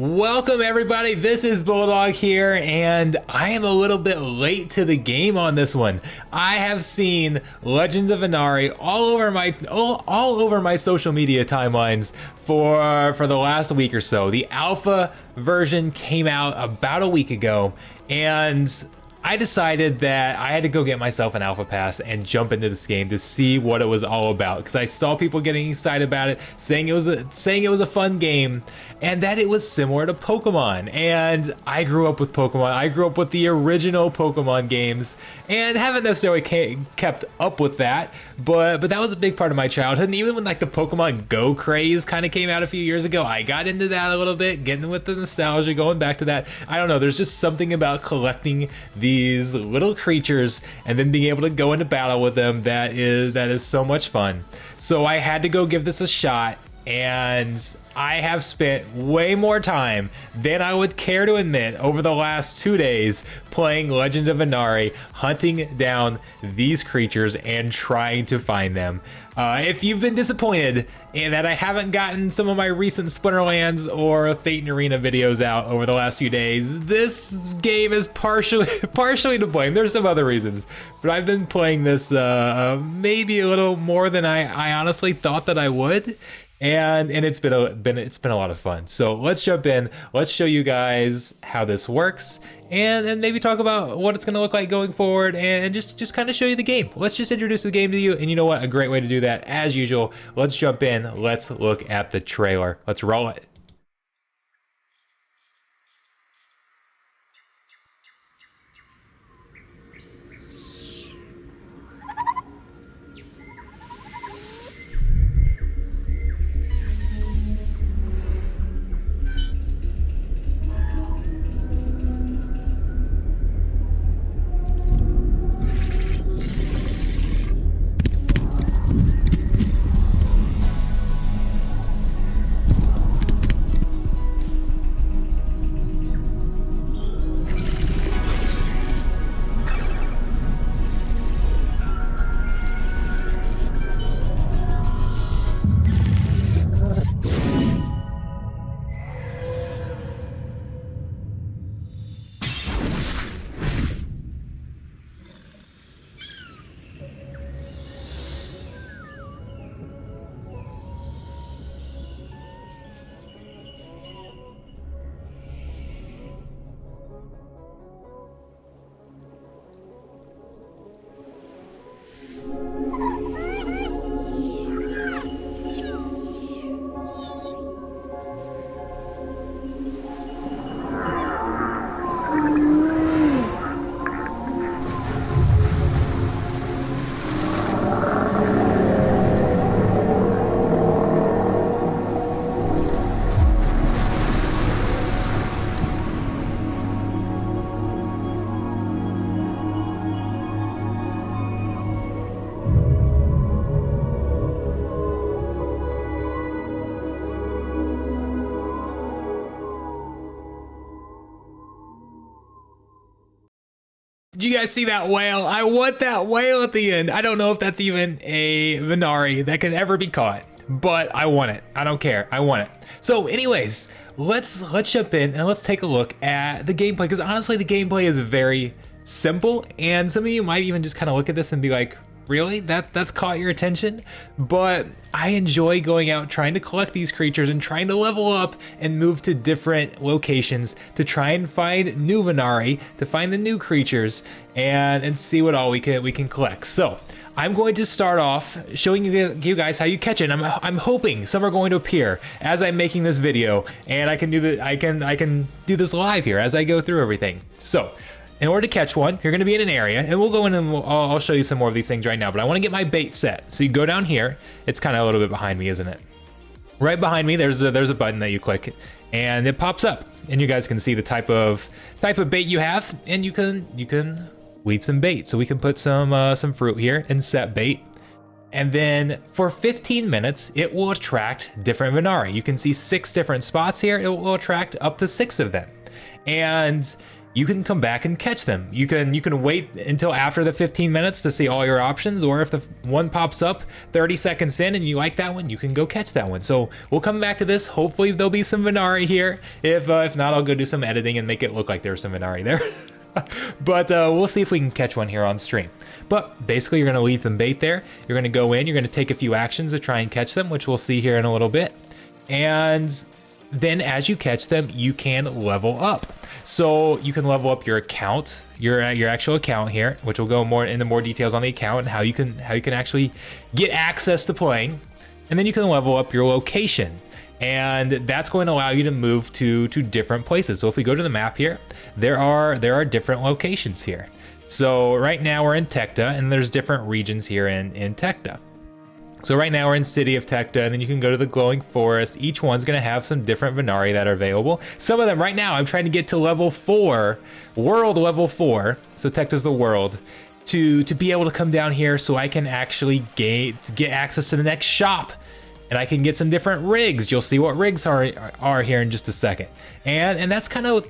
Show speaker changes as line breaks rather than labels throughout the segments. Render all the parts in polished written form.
Welcome everybody, this is Bulldog here, and I am a little bit late to the game on this one. I have seen Legends of Venari all over my social media timelines for the last week or so. The alpha version came out about a week ago, and I decided that I had to go get myself an alpha pass and jump into this game to see what it was all about, because I saw people getting excited about it, saying it was a fun game and that it was similar to Pokemon. And I grew up with Pokemon. I grew up with the original Pokemon games and haven't necessarily kept up with that, but that was a big part of my childhood. And even when like the Pokemon Go craze kind of came out a few years ago, I got into that a little bit, getting with the nostalgia, going back to that. I don't know, there's just something about collecting these little creatures and then being able to go into battle with them that is so much fun. So I had to go give this a shot, and I have spent way more time than I would care to admit over the last 2 days playing Legends of Venari, hunting down these creatures and trying to find them. If you've been disappointed in that I haven't gotten some of my recent Splinterlands or Thetan Arena videos out over the last few days, this game is partially to blame. There's some other reasons, but I've been playing this maybe a little more than I honestly thought that I would. And it's been a lot of fun. So let's jump in. Let's show you guys how this works, and maybe talk about what it's going to look like going forward, and just kind of show you the game. Let's just introduce the game to you. And you know what? A great way to do that, as usual. Let's jump in. Let's look at the trailer. Let's roll it. Did you guys see that whale? I want that whale at the end. I don't know if that's even a Venari that can ever be caught, but I want it. I don't care. I want it. So anyways, let's jump in and let's take a look at the gameplay, because honestly the gameplay is very simple, and some of you might even just kind of look at this and be like, really? That's caught your attention? But I enjoy going out trying to collect these creatures and trying to level up and move to different locations to try and find new Venari, to find the new creatures, and see what all we can collect. So I'm going to start off showing you guys how you catch it. I'm hoping some are going to appear as I'm making this video, and I can do this live here as I go through everything. So in order to catch one, you're going to be in an area, and we'll go in and I'll show you some more of these things right now, but I want to get my bait set. So you go down here. It's kind of a little bit behind me, isn't it? Right behind me, there's a button that you click, and it pops up, and you guys can see the type of bait you have, and you can leave some bait. So we can put some fruit here and set bait. And then for 15 minutes, it will attract different Venari. You can see 6 different spots here. It will attract up to 6 of them. And you can come back and catch them. You can wait until after the 15 minutes to see all your options, or if the one pops up 30 seconds in and you like that one, you can go catch that one. So we'll come back to this. Hopefully there'll be some Venari here. If not, I'll go do some editing and make it look like there's some Venari there. But we'll see if we can catch one here on stream. But basically you're gonna leave them bait there. You're gonna go in, you're gonna take a few actions to try and catch them, which we'll see here in a little bit. And then as you catch them, you can level up. So you can level up your account, your actual account here, which will go into more details on the account and how you can actually get access to playing. And then you can level up your location. And that's going to allow you to move to different places. So if we go to the map here, there are different locations here. So right now we're in Tecta, and there's different regions here in Tecta. So right now we're in City of Tecta, and then you can go to the Glowing Forest. Each one's gonna have some different Venari that are available. Some of them right now, I'm trying to get to level 4, world level 4. So Tecta's the world, to be able to come down here so I can actually get access to the next shop. And I can get some different rigs. You'll see what rigs are here in just a second. And that's kind of the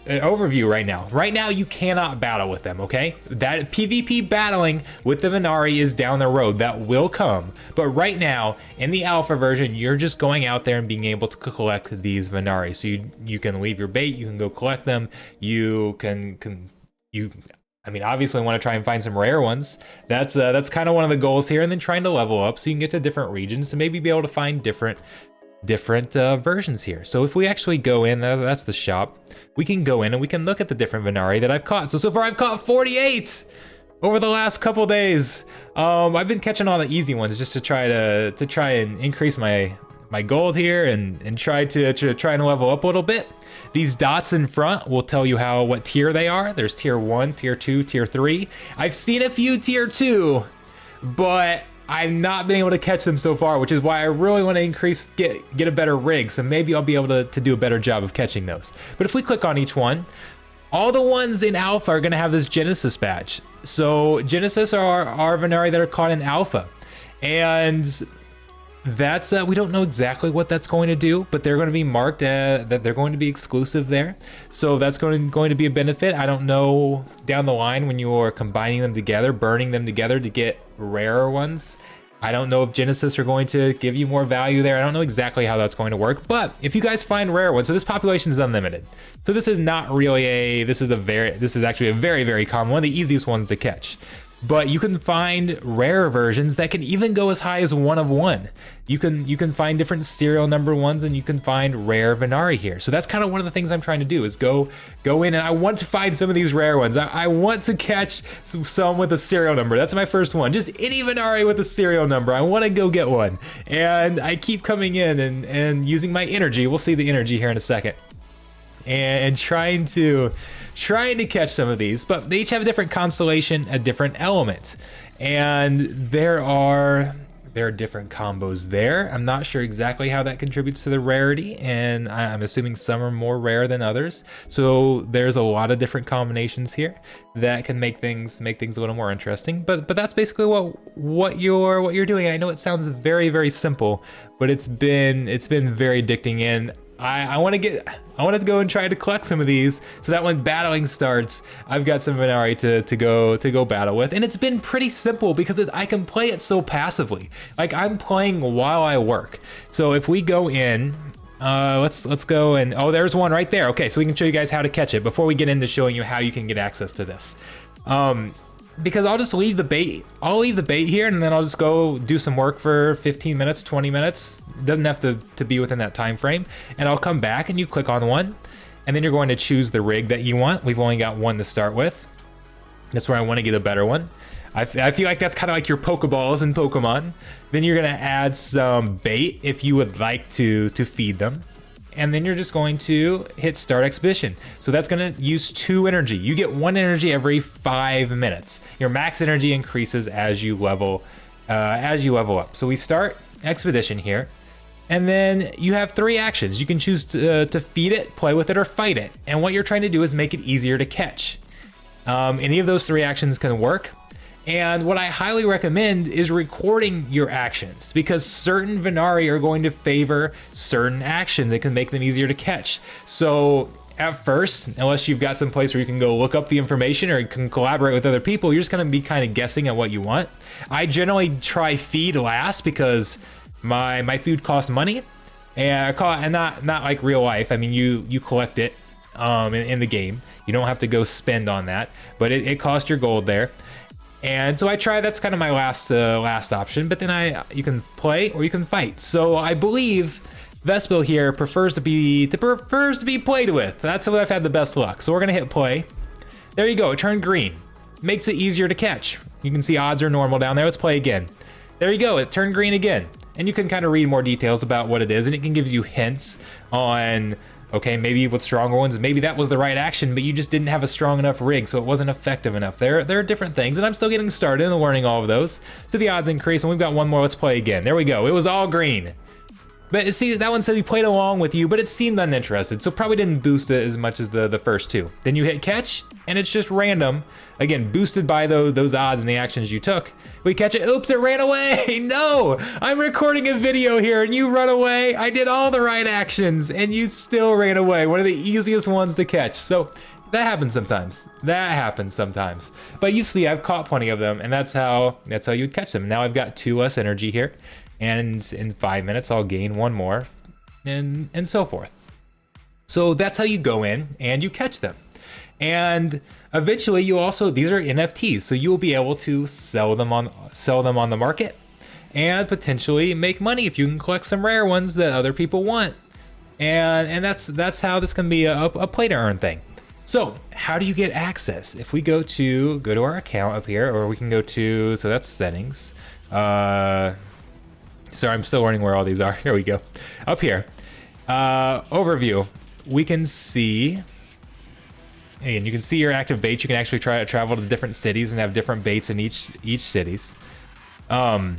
overview right now. Right now you cannot battle with them, okay? That PvP battling with the Venari is down the road. That will come. But right now in the alpha version, you're just going out there and being able to collect these Venari. So you can leave your bait, you can go collect them. I mean, obviously I want to try and find some rare ones. That's kind of one of the goals here, and then trying to level up so you can get to different regions to maybe be able to find different versions here. So if we actually go in, that's the shop. We can go in and we can look at the different Venari that I've caught. So far I've caught 48 over the last couple days. I've been catching all the easy ones just to try and increase my gold here and try and level up a little bit. These dots in front will tell you what tier they are. There's tier 1, tier 2, tier 3. I've seen a few tier 2, but I've not been able to catch them so far, which is why I really want to get a better rig. So maybe I'll be able to do a better job of catching those. But if we click on each one, all the ones in alpha are gonna have this Genesis badge. So Genesis are Venari that are caught in alpha. And that's we don't know exactly what that's going to do, but they're going to be marked that they're going to be exclusive there. So that's going to be a benefit. I don't know down the line when you are combining them together, burning them together to get rarer ones. I don't know if Genesis are going to give you more value there. I don't know exactly how that's going to work, but if you guys find rare ones, so this population is unlimited. So this is not really this is actually a very, very common, one of the easiest ones to catch. But you can find rare versions that can even go as high as 1 of 1. You can find different serial number ones, and you can find rare Venari here. So that's kind of one of the things I'm trying to do is go in, and I want to find some of these rare ones. I want to catch some with a serial number. That's my first one. Just any Venari with a serial number. I want to go get one. And I keep coming in and using my energy. We'll see the energy here in a second. And trying to catch some of these, but they each have a different constellation, a different element, and there are different combos there. I'm not sure exactly how that contributes to the rarity, and I'm assuming some are more rare than others. So there's a lot of different combinations here that can make things a little more interesting. But that's basically what you're doing. I know it sounds very, very simple, but it's been very addicting, and I want to go and try to collect some of these so that when battling starts, I've got some Venari to go battle with. And it's been pretty simple because I can play it so passively. Like I'm playing while I work. So if we go in, let's go and, oh, there's one right there. Okay, so we can show you guys how to catch it before we get into showing you how you can get access to this. Because I'll just leave the bait. I'll leave the bait here, and then I'll just go do some work for 15 minutes, 20 minutes. It doesn't have to be within that time frame. And I'll come back and you click on one, and then you're going to choose the rig that you want. We've only got one to start with. That's where I want to get a better one. I feel like that's kind of like your Pokeballs in Pokemon. Then you're gonna add some bait if you would like to feed them. And then you're just going to hit start expedition. So that's gonna use 2 energy. You get 1 energy every 5 minutes. Your max energy increases as you level up. So we start expedition here, and then you have 3 actions. You can choose to feed it, play with it, or fight it. And what you're trying to do is make it easier to catch. Any of those 3 actions can work. And what I highly recommend is recording your actions, because certain Venari are going to favor certain actions. It can make them easier to catch. So at first, unless you've got some place where you can go look up the information or you can collaborate with other people, you're just gonna be kind of guessing at what you want. I generally try feed last because my food costs money, and not like real life. I mean, you collect it in the game. You don't have to go spend on that, but it costs your gold there. And so I try, that's kind of my last option, but then you can play or you can fight. So I believe Vespil here prefers to be played with. That's what I've had the best luck. So we're gonna hit play. There you go, it turned green. Makes it easier to catch. You can see odds are normal down there. Let's play again. There you go, it turned green again. And you can kind of read more details about what it is, and it can give you hints on, okay, maybe with stronger ones, maybe that was the right action, but you just didn't have a strong enough rig, so it wasn't effective enough. There are different things, and I'm still getting started and learning all of those. So the odds increase, and we've got one more. Let's play again. There we go. It was all green. But see, that one said he played along with you, but it seemed uninterested, so probably didn't boost it as much as the first two. Then you hit catch, and it's just random. Again, boosted by those odds and the actions you took. We catch it. Oops, it ran away. No, I'm recording a video here and you run away. I did all the right actions and you still ran away. One of the easiest ones to catch. So that happens sometimes. But you see, I've caught plenty of them, and that's how you'd catch them. Now I've got 2 less energy here, and in 5 minutes I'll gain 1 more, and so forth. So that's how you go in and you catch them. And eventually these are NFTs, so you'll be able to sell them on the market and potentially make money if you can collect some rare ones that other people want. And that's how this can be a play to earn thing. So how do you get access? If we go to our account up here, or we can go to, so that's settings. Sorry, I'm still learning where all these are. Here we go. Up here, overview. We can see. And you can see your active baits. You can actually try to travel to different cities and have different baits in each cities. But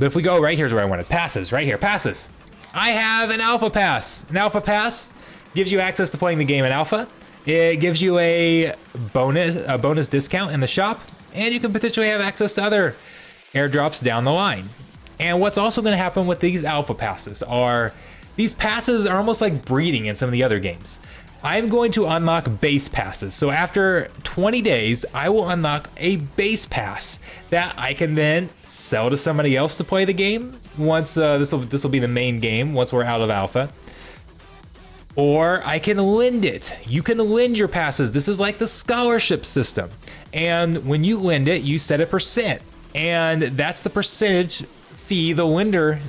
if we go right here's where I wanted. Passes, right here, passes. I have an alpha pass. An alpha pass gives you access to playing the game in alpha. It gives you a bonus discount in the shop, and you can potentially have access to other airdrops down the line. And what's also going to happen with these alpha passes are these passes are almost like breeding in some of the other games. I'm going to unlock base passes. So after 20 days, I will unlock a base pass that I can then sell to somebody else to play the game once this will be the main game once we're out of alpha. Or I can lend it. You can lend your passes. This is like the scholarship system. And when you lend it, you set a %. And that's the percentage fee the lender,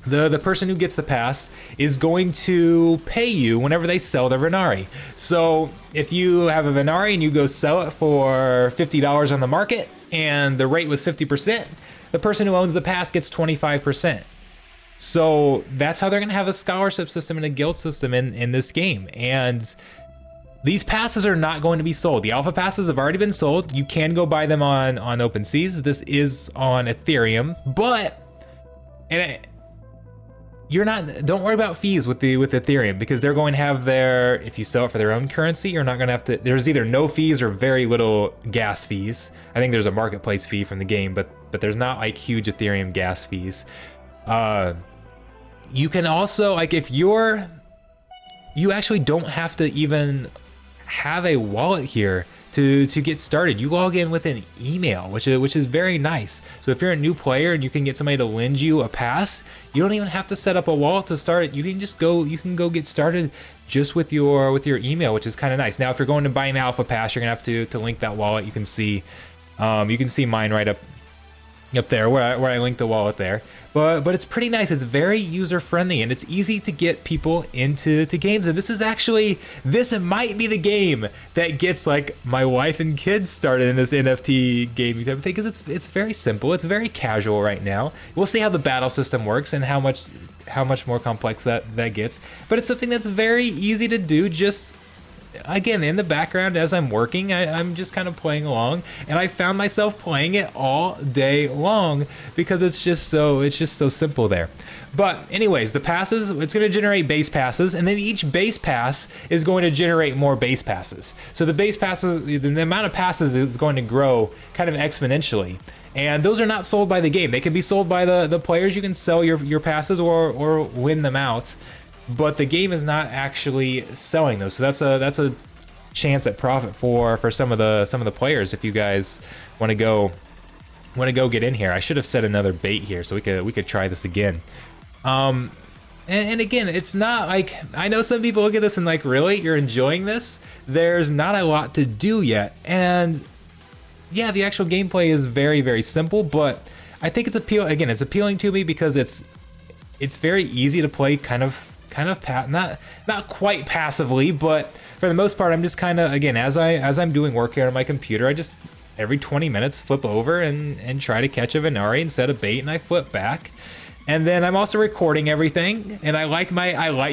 the person who gets the pass is going to pay you whenever they sell their Venari. So if you have a Venari and you go sell it for $50 on the market and the rate was 50%, the person who owns the pass gets 25%. So that's how they're going to have a scholarship system and a guild system in this game. And these passes are not going to be sold. The alpha passes have already been sold. You can go buy them on OpenSeas. This is on Ethereum, but don't worry about fees with Ethereum, because they're going to have if you sell it for their own currency, you're not going to have to, there's either no fees or very little gas fees. I think there's a marketplace fee from the game, but there's not like huge Ethereum gas fees. You can also, like, if you actually don't have to even have a wallet here to get started. You log in with an email, which is very nice. So if you're a new player and you can get somebody to lend you a pass, you don't even have to set up a wallet to start it. You can go get started just with your email, which is kind of nice. Now, if you're going to buy an alpha pass, you're gonna have to link that wallet. You can see mine right up there where I linked the wallet there. But it's pretty nice. It's very user friendly and it's easy to get people into games. And this might be the game that gets like my wife and kids started in this NFT gaming type of thing, because it's very simple. It's very casual right now. We'll see how the battle system works and how much more complex that gets. But it's something that's very easy to do. Just again, in the background as I'm working, I'm just kind of playing along, and I found myself playing it all day long because it's just so simple there. But anyways, the passes, it's going to generate base passes, and then each base pass is going to generate more base passes. So the base passes, the amount of passes is going to grow kind of exponentially. And those are not sold by the game. They can be sold by the players. You can sell your passes or win them out. but the game is not actually selling those. So that's a chance at profit for some of the players if you guys want to go get in here. I should have set another bait here so we could try this again. And again, it's not like, I know some people look at this and like, really, you're enjoying this? There's not a lot to do yet. And yeah, the actual gameplay is very, very simple, but I think it's appealing to me because it's very easy to play not quite passively, but for the most part, I'm just kind of, again, as I'm doing work here on my computer, I just every 20 minutes flip over and try to catch a Venari and set a bait, and I flip back. And then I'm also recording everything, and I like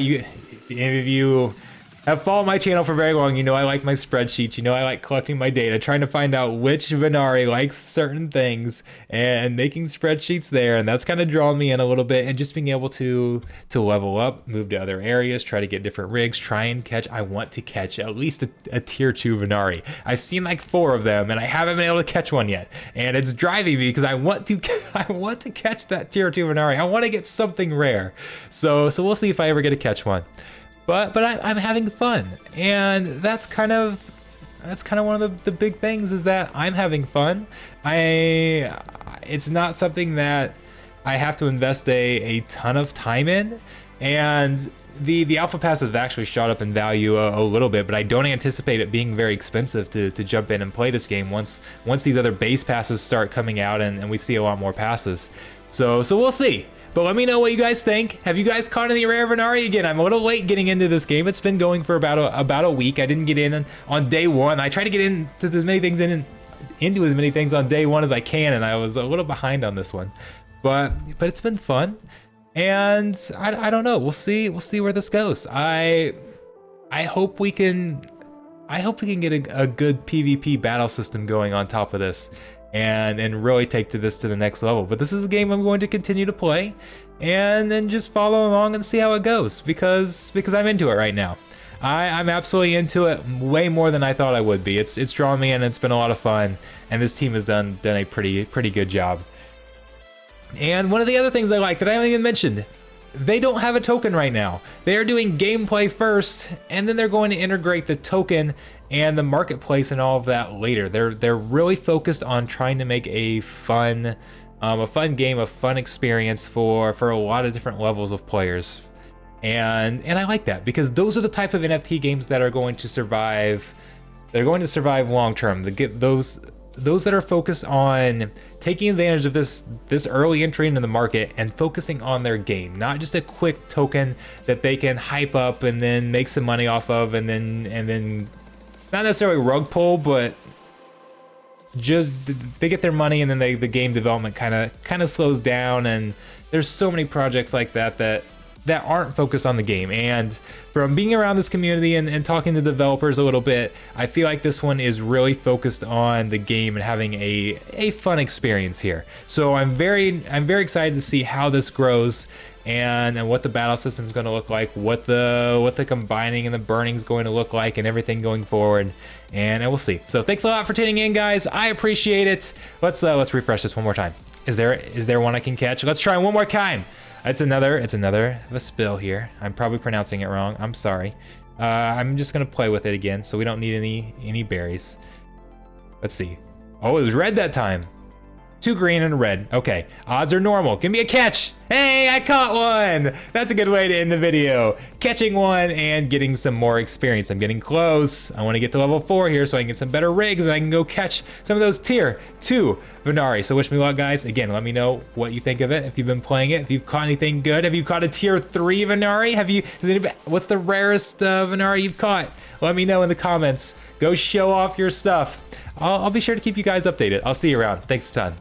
you. If you have followed my channel for very long, you know I like my spreadsheets. You know I like collecting my data, trying to find out which Venari likes certain things, and making spreadsheets there. And that's kind of drawn me in a little bit, and just being able to level up, move to other areas, try to get different rigs, try and catch. I want to catch at least a tier 2 Venari. I've seen like 4 of them, and I haven't been able to catch one yet. And it's driving me because I want to catch that tier 2 Venari. I want to get something rare. So we'll see if I ever get to catch one. But I'm having fun, and that's kind of one of the big things, is that I'm having fun. It's not something that I have to invest a ton of time in, and the alpha pass has actually shot up in value a little bit, but I don't anticipate it being very expensive to jump in and play this game once these other base passes start coming out and we see a lot more passes. So we'll see. But let me know what you guys think. Have you guys caught any rare Venari? Again, I'm a little late getting into this game. It's been going for about a week. I didn't get in on day one. I try to get into as many things into as many things on day one as I can, and I was a little behind on this one. But it's been fun, and I don't know. We'll see where this goes. I hope we can get a good PvP battle system going on top of this, and really take this to the next level. But this is a game I'm going to continue to play, and then just follow along and see how it goes, because I'm into it right now. I'm absolutely into it, way more than I thought I would be. It's drawn me in, it's been a lot of fun, and this team has done a pretty good job. And one of the other things I like that I haven't even mentioned, they don't have a token right now. They are doing gameplay first, and then they're going to integrate the token and the marketplace and all of that later. They're really focused on trying to make a fun game, a fun experience for a lot of different levels of players. And I like that, because those are the type of NFT games that are going to survive. They're going to survive long term. Those that are focused on taking advantage of this early entry into the market and focusing on their game, not just a quick token that they can hype up and then make some money off of, and then not necessarily rug pull, but just they get their money and then the game development kind of slows down. And there's so many projects like that aren't focused on the game. And from being around this community and talking to developers a little bit, I feel like this one is really focused on the game and having a fun experience here. So I'm very excited to see how this grows, and what the battle system is going to look like, what the combining and the burning is going to look like, and everything going forward. And we'll see. So thanks a lot for tuning in, guys. I appreciate it. Let's refresh this one more time. Is there one I can catch? Let's try one more time. It's another of a spill here. I'm probably pronouncing it wrong. I'm sorry. I'm just gonna play with it again, so we don't need any berries. Let's see. Oh, it was red that time. 2 green and a red. Okay, odds are normal. Give me a catch. Hey, I caught one. That's a good way to end the video. Catching one and getting some more experience. I'm getting close. I want to get to level 4 here so I can get some better rigs and I can go catch some of those tier 2 Venari. So wish me luck, guys. Again, let me know what you think of it. If you've been playing it, if you've caught anything good. Have you caught a tier 3 Venari? What's the rarest Venari you've caught? Let me know in the comments. Go show off your stuff. I'll be sure to keep you guys updated. I'll see you around. Thanks a ton.